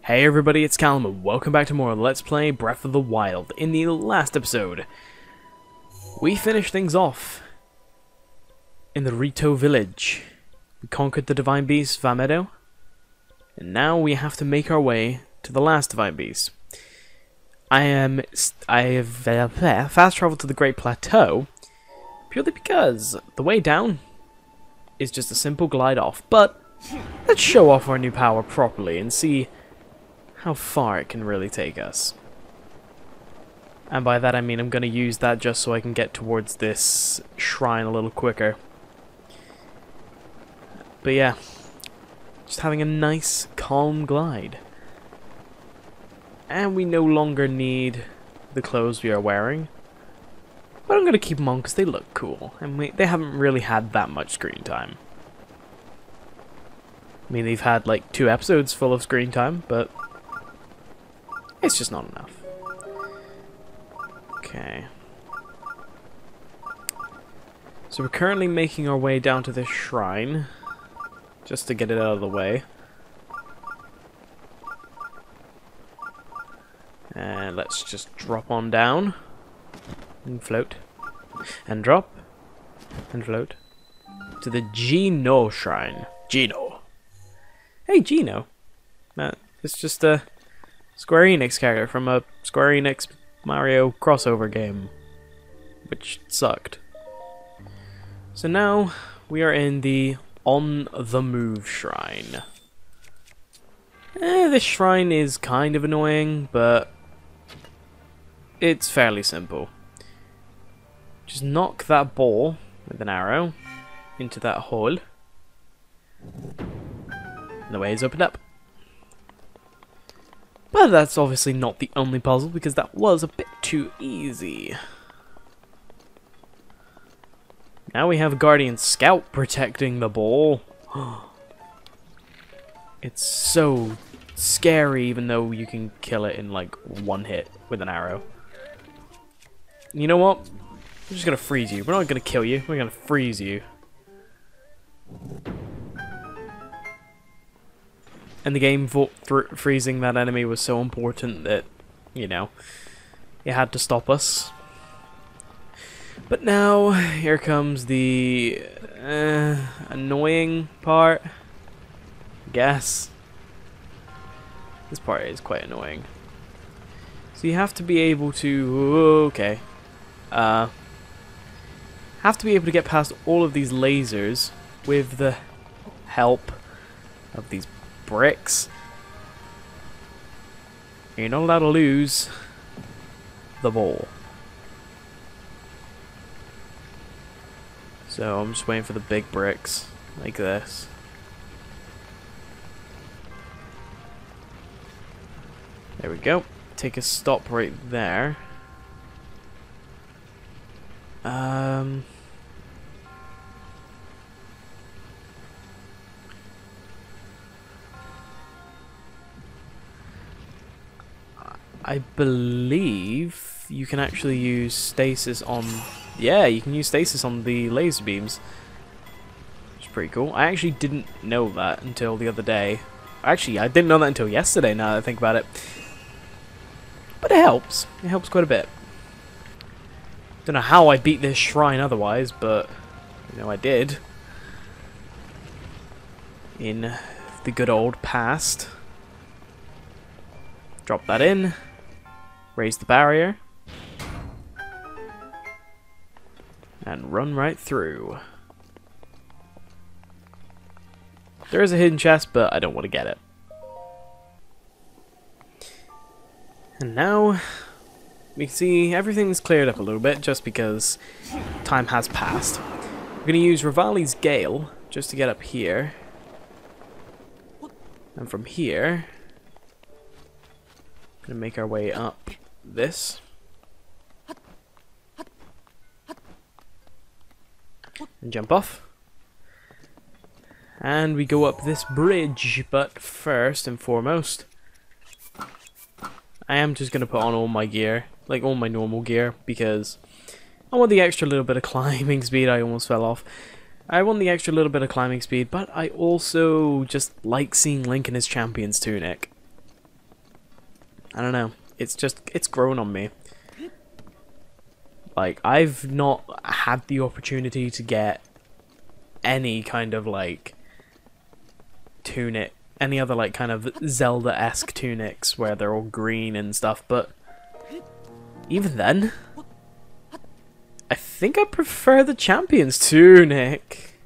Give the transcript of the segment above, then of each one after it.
Hey everybody, it's Callum and welcome back to more Let's Play Breath of the Wild. In the last episode, we finished things off in the Rito village. We conquered the Divine Beast, Vamedo, and now we have to make our way to the last Divine Beast. I have fast traveled to the Great Plateau, purely because the way down is just a simple glide off, but let's show off our new power properly and see how far it can really take us. And by that I mean I'm going to use that just so I can get towards this shrine a little quicker. But yeah, just having a nice calm glide. And we no longer need the clothes we are wearing. But I'm going to keep them on because they look cool. And they haven't really had that much screen time. I mean, they've had like 2 episodes full of screen time, but it's just not enough. Okay. So we're currently making our way down to this shrine, just to get it out of the way. And let's just drop on down, and float, and drop, and float, to the Gino shrine. Gino! Hey, Gino! It's just a Square Enix character from a Square Enix Mario crossover game, which sucked. So now we are in the On the Move shrine. This shrine is kind of annoying, but it's fairly simple. Just knock that ball with an arrow into that hole, and the way is opened up. But that's obviously not the only puzzle, because that was a bit too easy. Now we have Guardian Scout protecting the ball. It's so scary, even though you can kill it in like 1 hit with an arrow. You know what? We're just gonna freeze you. We're not gonna kill you, we're gonna freeze you. And the game freezing that enemy was so important that, you know, it had to stop us. But now, here comes the annoying part, I guess. This part is quite annoying. So you have to be able to, have to be able to get past all of these lasers with the help of these bricks. You're not allowed to lose the ball. So I'm just waiting for the big bricks, like this. There we go. Take a stop right there. I believe you can actually use stasis on... Yeah, you can use stasis on the laser beams. Which is pretty cool. I actually didn't know that until the other day. Actually, I didn't know that until yesterday, now that I think about it. But it helps. It helps quite a bit. Don't know how I beat this shrine otherwise, but, you know, I did. In the good old past. Drop that in. Raise the barrier. And run right through. There is a hidden chest, but I don't want to get it. And now we can see everything's cleared up a little bit just because time has passed. We're going to use Rivali's Gale just to get up here. And from here, we're going to make our way up this. And jump off. And we go up this bridge, but first and foremost, I am just going to put on all my gear, like all my normal gear, because I want the extra little bit of climbing speed. I almost fell off. I want the extra little bit of climbing speed, but I also just like seeing Link in his champion's tunic. I don't know. It's grown on me. Like, I've not had the opportunity to get any kind of, like, tunic, any other, like, kind of Zelda-esque tunics where they're all green and stuff, but even then, I think I prefer the Champion's tunic.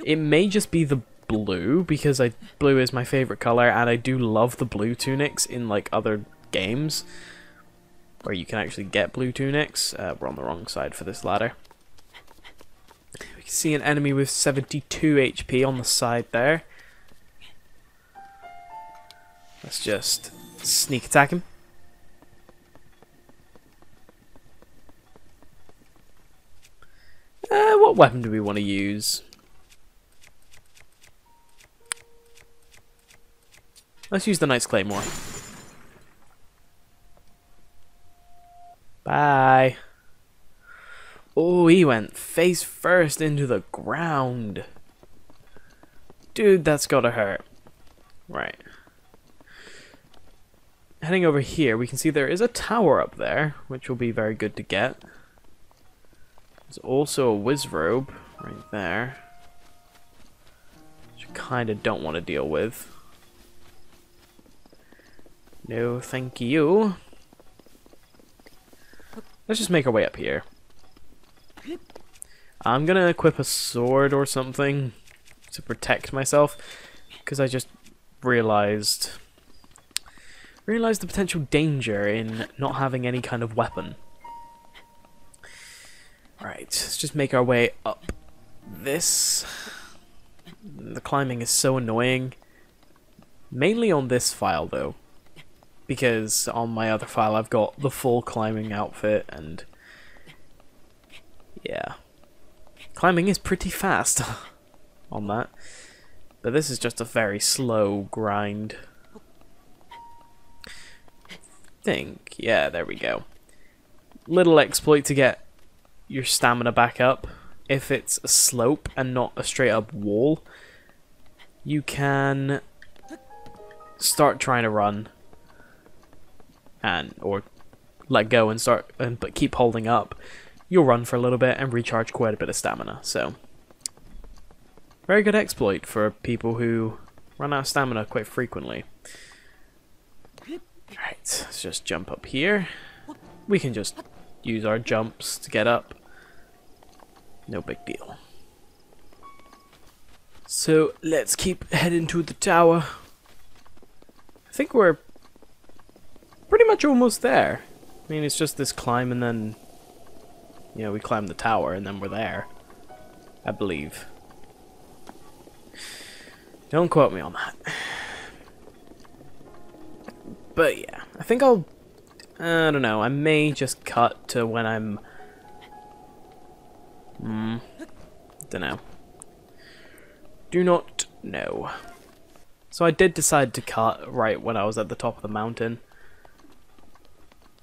It may just be the blue, because blue is my favorite color, and I do love the blue tunics in, like, other games where you can actually get blue tunics. We're on the wrong side for this ladder. We can see an enemy with 72 HP on the side there. Let's just sneak attack him. What weapon do we want to use? Let's use the Knight's Claymore. Bye. Oh, he went face first into the ground. Dude, that's gotta hurt. Right. Heading over here, we can see there is a tower up there, which will be very good to get. There's also a Wizrobe right there, which I kind of don't want to deal with. No, thank you. Let's just make our way up here. I'm gonna equip a sword or something to protect myself, because I just realized the potential danger in not having any kind of weapon. Right, let's just make our way up this. The climbing is so annoying. Mainly on this file though, because on my other file I've got the full climbing outfit, and yeah, climbing is pretty fast on that, but this is just a very slow grind. Yeah, there we go. Little exploit to get your stamina back up. If it's a slope and not a straight up wall, you can start trying to run or let go and but keep holding up. You'll run for a little bit and recharge quite a bit of stamina. So very good exploit for people who run out of stamina quite frequently. Right, let's just jump up here. We can just use our jumps to get up. No big deal. So let's keep heading to the tower. I think we're pretty much almost there. I mean, it's just this climb and then, you know, we climb the tower and then we're there, I believe. Don't quote me on that. But yeah, I think I don't know, I may just cut to when I'm... don't know. Do not know. So I did decide to cut right when I was at the top of the mountain.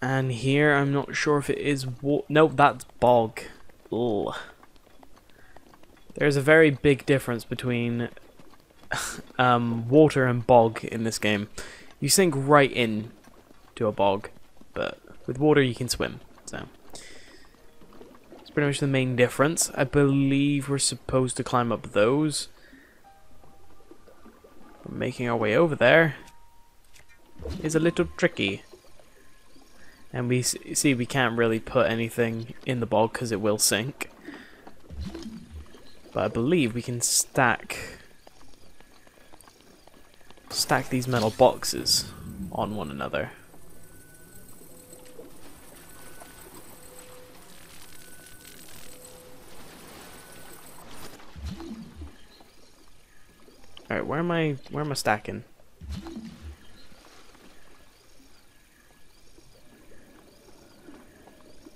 And here, I'm not sure if it is... Nope, that's bog. Ugh. There's a very big difference between water and bog in this game. You sink right in to a bog, but with water you can swim, so it's pretty much the main difference. I believe we're supposed to climb up those. Making our way over there is a little tricky. And we see we can't really put anything in the bog because it will sink. But I believe we can stack these metal boxes on one another. Alright, where am I stacking?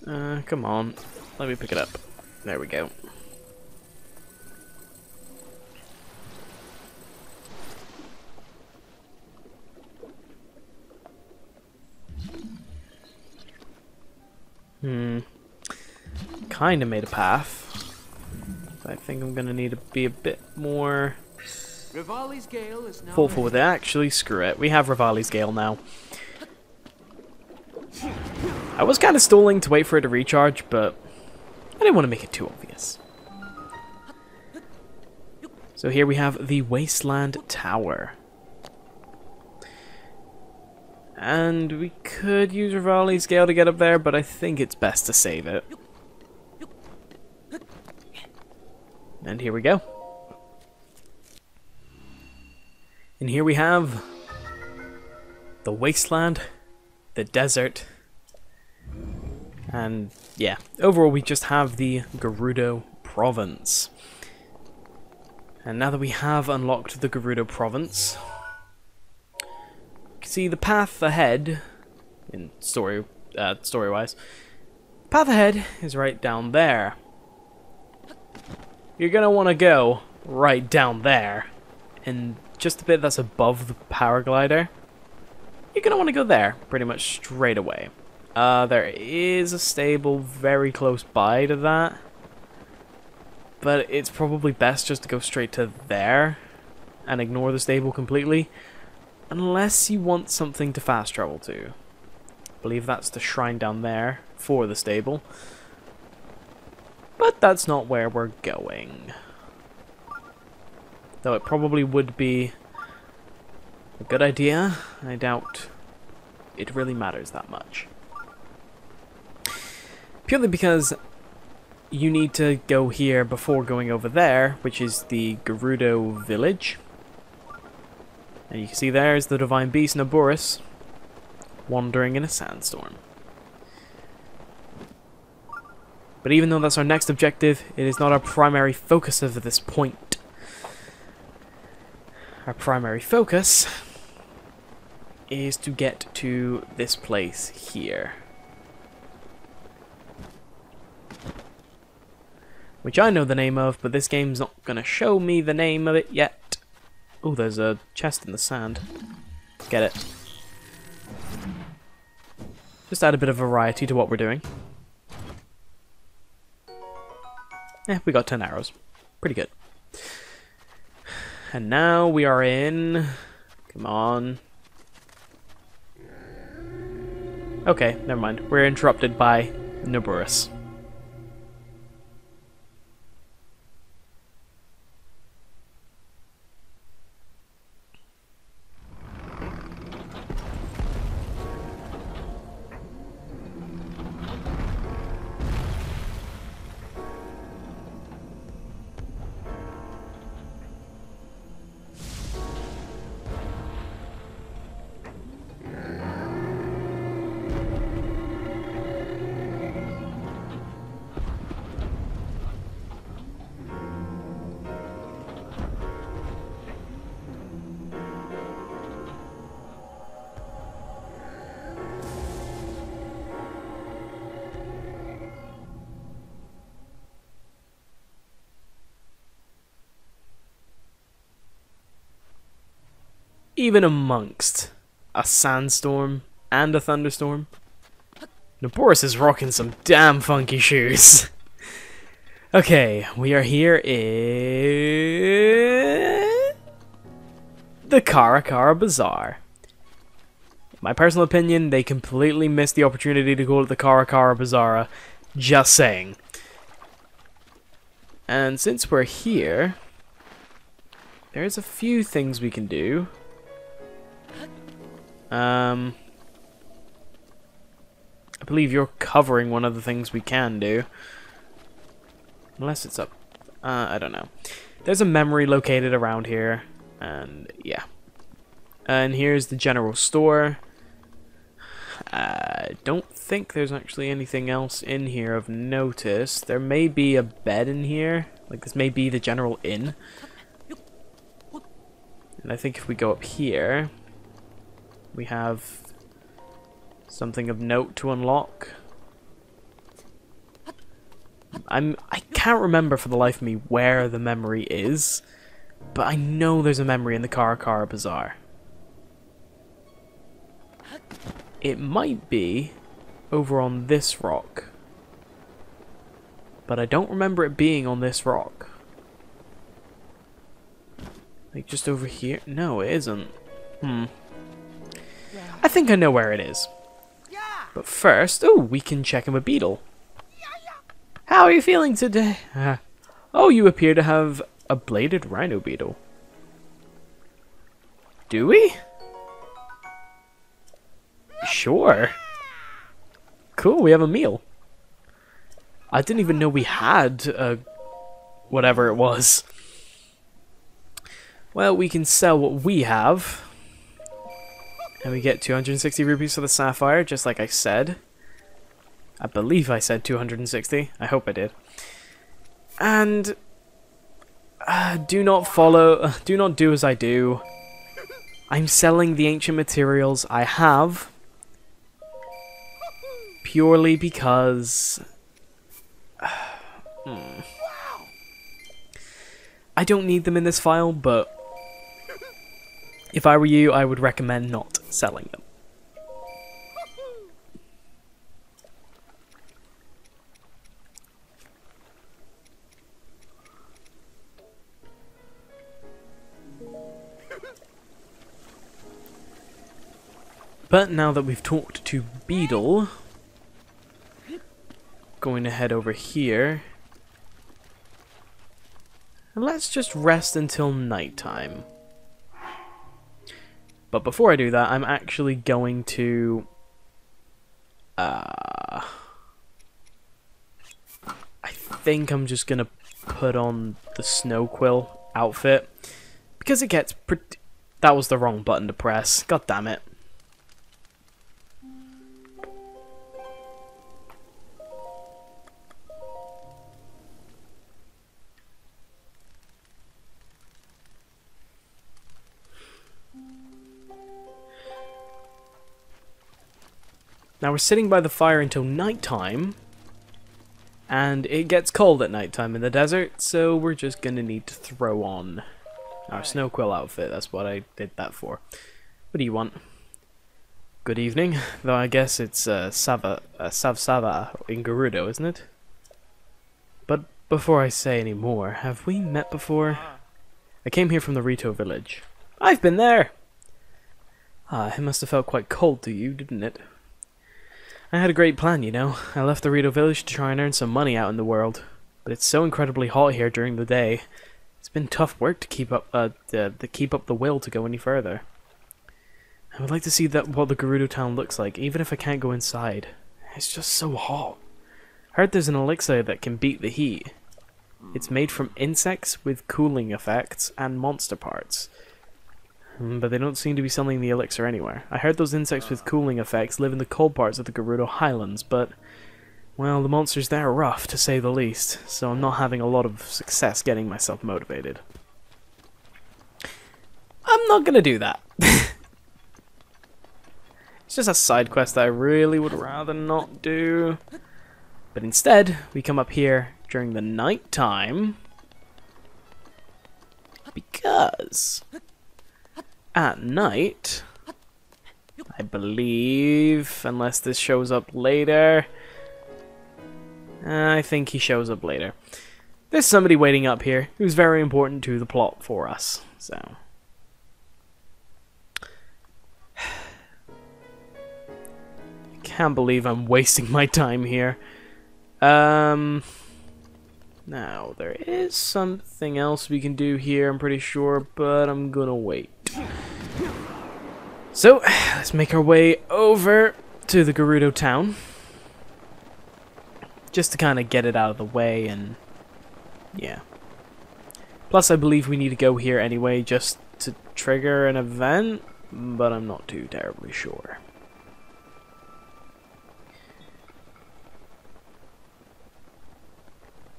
Come on. Let me pick it up. There we go. Kinda made a path. But I think I'm gonna need to be a bit more thoughtful with it. Actually, screw it. We have Rivali's Gale now. I was kind of stalling to wait for it to recharge, but I didn't want to make it too obvious. So here we have the Wasteland Tower. And we could use Rivali's scale to get up there, but I think it's best to save it. And here we go. And here we have the wasteland, the desert, and yeah, overall we just have the Gerudo province. And now that we have unlocked the Gerudo province, you can see the path ahead, in story-wise, the path ahead is right down there. You're gonna want to go right down there, and just a bit that's above the power glider, you're gonna want to go there pretty much straight away. There is a stable very close by to that, but it's probably best just to go straight to there and ignore the stable completely, unless you want something to fast travel to. I believe that's the shrine down there for the stable, but that's not where we're going. Though it probably would be a good idea, I doubt it really matters that much. Purely because you need to go here before going over there, which is the Gerudo village. And you can see there is the Divine Beast Naboris wandering in a sandstorm. But even though that's our next objective, it is not our primary focus of this point. Our primary focus is to get to this place here, which I know the name of, but this game's not gonna show me the name of it yet. Oh, there's a chest in the sand. Get it. Just add a bit of variety to what we're doing. Yeah, we got 10 arrows. Pretty good. And now we are in... Come on. Okay, never mind. We're interrupted by Naboris. Even amongst a sandstorm and a thunderstorm, Naboris is rocking some damn funky shoes. Okay, we are here in the Karakara Bazaar. In my personal opinion, they completely missed the opportunity to call it the Karakara Bazaar. Just saying. And since we're here, there's a few things we can do. I believe you're covering one of the things we can do. Unless it's up... I don't know. There's a memory located around here. And yeah. And here's the general store. I don't think there's actually anything else in here of notice. There may be a bed in here. Like, this may be the general inn. And I think if we go up here, we have something of note to unlock. I can't remember for the life of me where the memory is, but I know there's a memory in the Karakara Bazaar. It might be over on this rock, but I don't remember it being on this rock. Like just over here? No, it isn't. I think I know where it is. But first, oh, we can check him a beetle. How are you feeling today? Oh, you appear to have a bladed rhino beetle. Do we? Sure. Cool, we have a meal. I didn't even know we had whatever it was. Well, we can sell what we have. And we get 260 rupees for the sapphire, just like I said. I believe I said 260. I hope I did. And do not do as I do. I'm selling the ancient materials I have purely because I don't need them in this file, but if I were you, I would recommend not selling them. But now that we've talked to Beetle, going to head over here. And let's just rest until nighttime. But before I do that, I'm actually going to I think I'm just gonna put on the snow quill outfit because it gets pretty. That was the wrong button to press. God damn it. Now we're sitting by the fire until nighttime, and it gets cold at nighttime in the desert, so we're just gonna need to throw on our snow quill outfit. That's what I did that for. What do you want? Good evening, though I guess it's Sava in Gerudo, isn't it? But before I say any more, have we met before? I came here from the Rito village. I've been there! Ah, it must have felt quite cold to you, didn't it? I had a great plan, you know. I left the Rito village to try and earn some money out in the world, but it's so incredibly hot here during the day. It's been tough work to keep up the will to go any further. I would like to see what the Gerudo town looks like, even if I can't go inside. It's just so hot. I heard there's an elixir that can beat the heat. It's made from insects with cooling effects and monster parts. But they don't seem to be selling the elixir anywhere. I heard those insects with cooling effects live in the cold parts of the Gerudo Highlands, but, well, the monsters there are rough, to say the least, so I'm not having a lot of success getting myself motivated. I'm not gonna do that. It's just a side quest that I really would rather not do. But instead, we come up here during the night time, because at night, I believe, unless this shows up later, I think he shows up later. There's somebody waiting up here who's very important to the plot for us, so. I can't believe I'm wasting my time here. Now, there is something else we can do here, I'm pretty sure, but I'm gonna wait. So, let's make our way over to the Gerudo town. Just to kind of get it out of the way and, yeah. Plus, I believe we need to go here anyway just to trigger an event, but I'm not too terribly sure.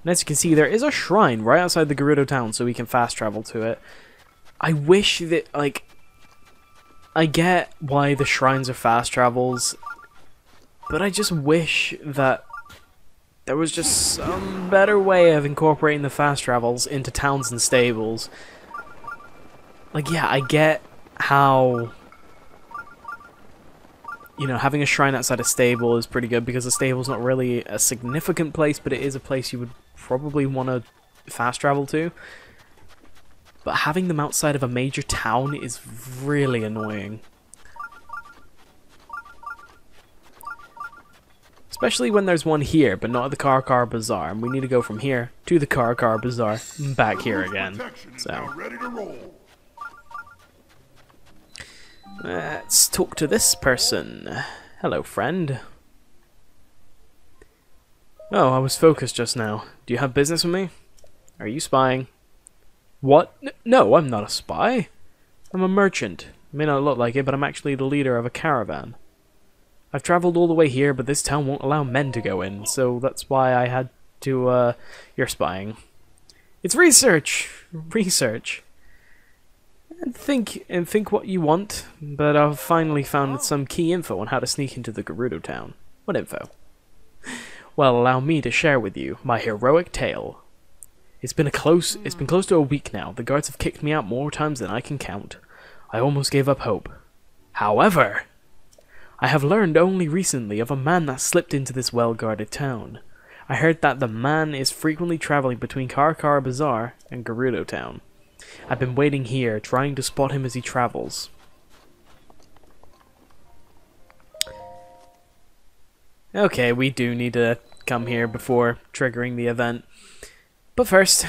And as you can see, there is a shrine right outside the Gerudo town, so we can fast travel to it. I wish that, like, I get why the shrines are fast travels, but I just wish that there was just some better way of incorporating the fast travels into towns and stables. Like, yeah, I get how, you know, having a shrine outside a stable is pretty good because the stable's not really a significant place, but it is a place you would probably want to fast travel to. But having them outside of a major town is really annoying. Especially when there's one here, but not at the Car Bazaar, and we need to go from here to the Car Bazaar, back here again. So, let's talk to this person. Hello, friend. Oh, I was focused just now. Do you have business with me? Are you spying? What? No, I'm not a spy. I'm a merchant. May not look like it, but I'm actually the leader of a caravan. I've traveled all the way here, but this town won't allow men to go in, so that's why I had to, you're spying. It's research! Research. And think what you want, but I've finally found some key info on how to sneak into the Gerudo town. What info? Well, allow me to share with you my heroic tale. It's been close to a week now. The guards have kicked me out more times than I can count. I almost gave up hope. However, I have learned only recently of a man that slipped into this well-guarded town. I heard that the man is frequently traveling between Car Bazaar and Gerudo town. I've been waiting here, trying to spot him as he travels. Okay, we do need to come here before triggering the event. But first,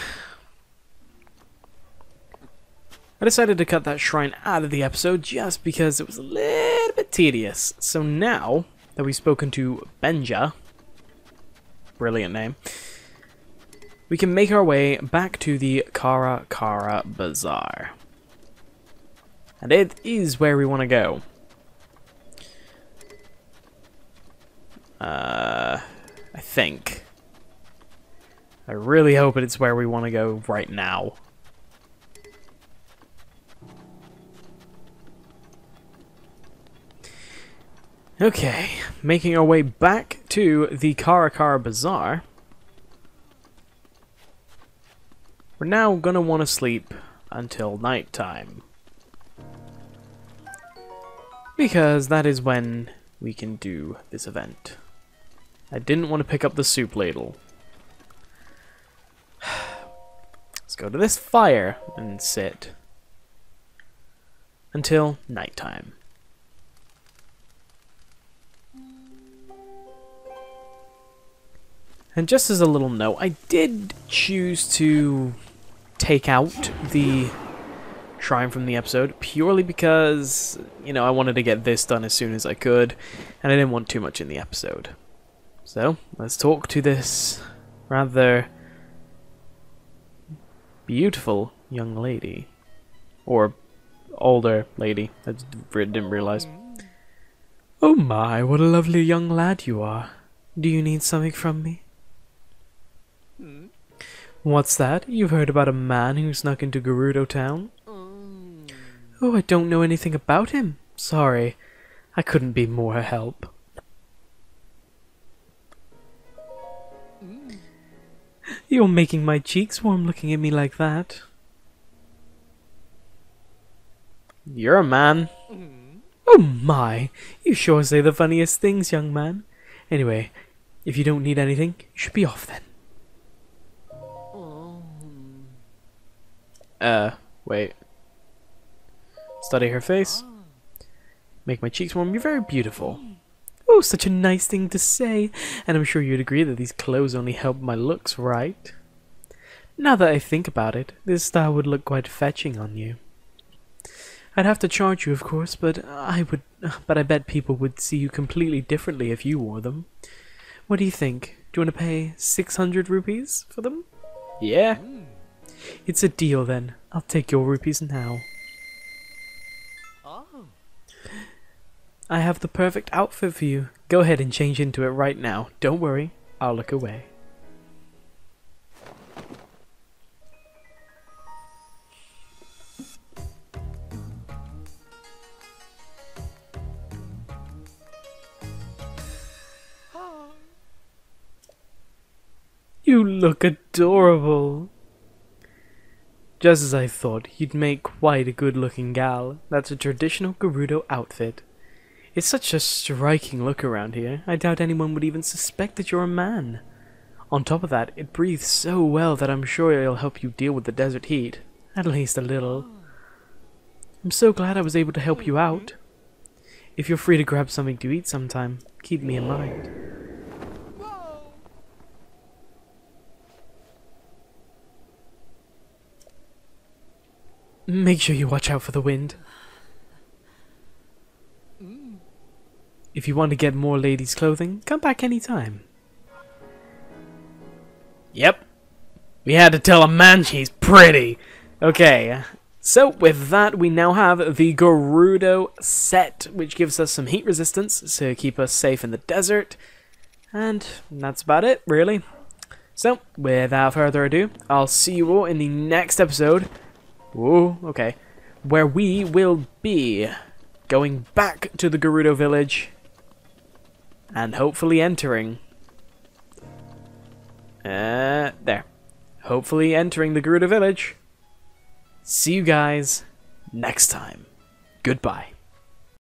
I decided to cut that shrine out of the episode just because it was a little bit tedious. So now that we've spoken to Benja, brilliant name, we can make our way back to the Car Bazaar. And it is where we want to go. I think. I really hope it's where we want to go right now. Okay, making our way back to the Car Bazaar. We're now gonna want to sleep until nighttime, because that is when we can do this event. I didn't want to pick up the soup ladle. Let's go to this fire and sit until nighttime. And just as a little note, I did choose to take out the shrine from the episode purely because, you know, I wanted to get this done as soon as I could, and I didn't want too much in the episode. So, let's talk to this rather beautiful young lady. Or older lady. I didn't realize. Oh my, what a lovely young lad you are. Do you need something from me? What's that? You've heard about a man who snuck into Gerudo town? Oh, I don't know anything about him. Sorry, I couldn't be more help. You're making my cheeks warm looking at me like that. You're a man. Oh my, you sure say the funniest things, young man. Anyway, if you don't need anything, you should be off then. Wait. Study her face. Make my cheeks warm. You're very beautiful. Oh, such a nice thing to say. And I'm sure you'd agree that these clothes only help my looks, right? Now that I think about it, this style would look quite fetching on you. I'd have to charge you, of course, but I bet people would see you completely differently if you wore them. What do you think? Do you want to pay 600 rupees for them? Yeah. It's a deal then. I'll take your rupees now. I have the perfect outfit for you. Go ahead and change into it right now. Don't worry, I'll look away. You look adorable. Just as I thought, you'd make quite a good-looking gal. That's a traditional Gerudo outfit. It's such a striking look around here. I doubt anyone would even suspect that you're a man. On top of that, it breathes so well that I'm sure it'll help you deal with the desert heat. At least a little. I'm so glad I was able to help you out. If you're free to grab something to eat sometime, keep me in mind. make sure you watch out for the wind. If you want to get more ladies' clothing, come back anytime. Yep. We had to tell a man she's pretty. Okay, so with that, we now have the Gerudo set, which gives us some heat resistance to keep us safe in the desert. And that's about it, really. So, without further ado, I'll see you all in the next episode. Whoa, okay. Where we will be going back to the Gerudo village and hopefully entering... there. Hopefully entering the Gerudo village. See you guys next time. Goodbye.